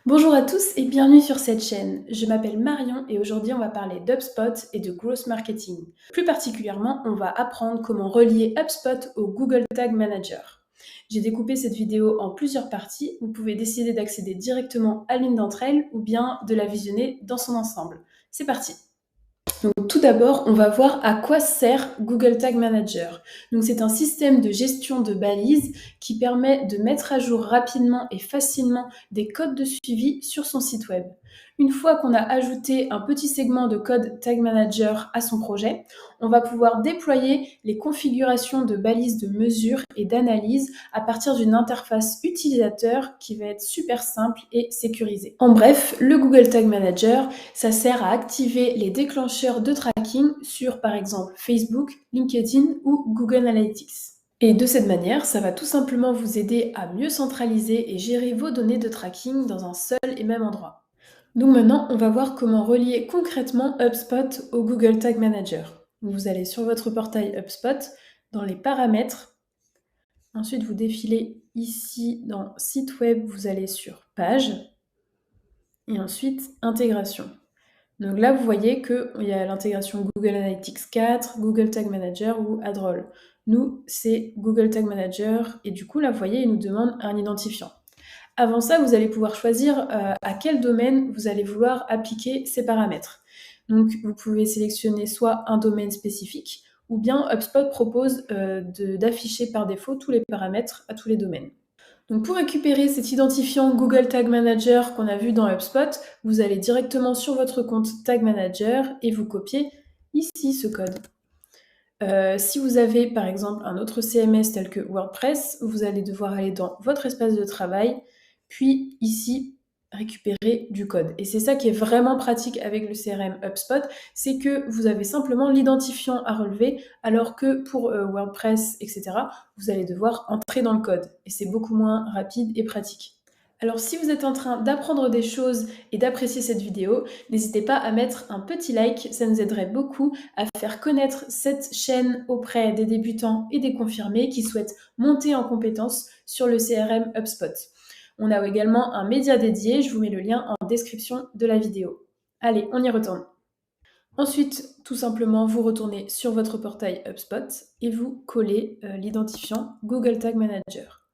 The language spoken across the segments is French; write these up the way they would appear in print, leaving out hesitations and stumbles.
Bonjour à tous et bienvenue sur cette chaîne. Je m'appelle Marion et aujourd'hui on va parler d'HubSpot et de growth marketing. Plus particulièrement, on va apprendre comment relier HubSpot au Google Tag Manager. J'ai découpé cette vidéo en plusieurs parties. Vous pouvez décider d'accéder directement à l'une d'entre elles ou bien de la visionner dans son ensemble. C'est parti! Donc, tout d'abord, on va voir à quoi sert Google Tag Manager. Donc, c'est un système de gestion de balises qui permet de mettre à jour rapidement et facilement des codes de suivi sur son site web. Une fois qu'on a ajouté un petit segment de code Tag Manager à son projet, on va pouvoir déployer les configurations de balises de mesure et d'analyse à partir d'une interface utilisateur qui va être super simple et sécurisée. En bref, le Google Tag Manager, ça sert à activer les déclencheurs de tracking sur par exemple Facebook, LinkedIn ou Google Analytics. Et de cette manière, ça va tout simplement vous aider à mieux centraliser et gérer vos données de tracking dans un seul et même endroit. Donc maintenant, on va voir comment relier concrètement HubSpot au Google Tag Manager. Vous allez sur votre portail HubSpot, dans les paramètres. Ensuite, vous défilez ici dans Site web, vous allez sur Page. Et ensuite, Intégration. Donc là, vous voyez qu'il y a l'intégration Google Analytics 4, Google Tag Manager ou AdRoll. Nous, c'est Google Tag Manager et du coup, là, vous voyez, il nous demande un identifiant. Avant ça, vous allez pouvoir choisir à quel domaine vous allez vouloir appliquer ces paramètres. Donc, vous pouvez sélectionner soit un domaine spécifique ou bien HubSpot propose d'afficher par défaut tous les paramètres à tous les domaines. Donc pour récupérer cet identifiant Google Tag Manager qu'on a vu dans HubSpot, vous allez directement sur votre compte Tag Manager et vous copiez ici ce code. Si vous avez par exemple un autre CMS tel que WordPress, vous allez devoir aller dans votre espace de travail, puis ici récupérer du code. Et c'est ça qui est vraiment pratique avec le CRM HubSpot, c'est que vous avez simplement l'identifiant à relever, alors que pour WordPress, etc., vous allez devoir entrer dans le code. Et c'est beaucoup moins rapide et pratique. Alors si vous êtes en train d'apprendre des choses et d'apprécier cette vidéo, n'hésitez pas à mettre un petit like, ça nous aiderait beaucoup à faire connaître cette chaîne auprès des débutants et des confirmés qui souhaitent monter en compétences sur le CRM HubSpot. On a également un média dédié, je vous mets le lien en description de la vidéo. Allez, on y retourne. Ensuite, tout simplement, vous retournez sur votre portail HubSpot et vous collez l'identifiant Google Tag Manager.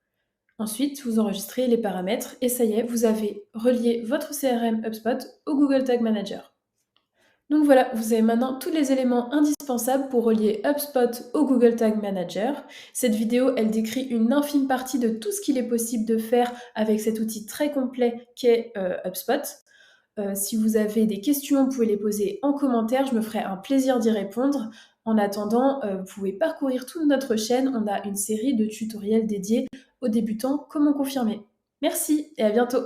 Ensuite, vous enregistrez les paramètres et ça y est, vous avez relié votre CRM HubSpot au Google Tag Manager. Donc voilà, vous avez maintenant tous les éléments indispensables pour relier HubSpot au Google Tag Manager. Cette vidéo, elle décrit une infime partie de tout ce qu'il est possible de faire avec cet outil très complet qu'est HubSpot. Si vous avez des questions, vous pouvez les poser en commentaire, je me ferai un plaisir d'y répondre. En attendant, vous pouvez parcourir toute notre chaîne, on a une série de tutoriels dédiés aux débutants comment confirmer. Merci et à bientôt!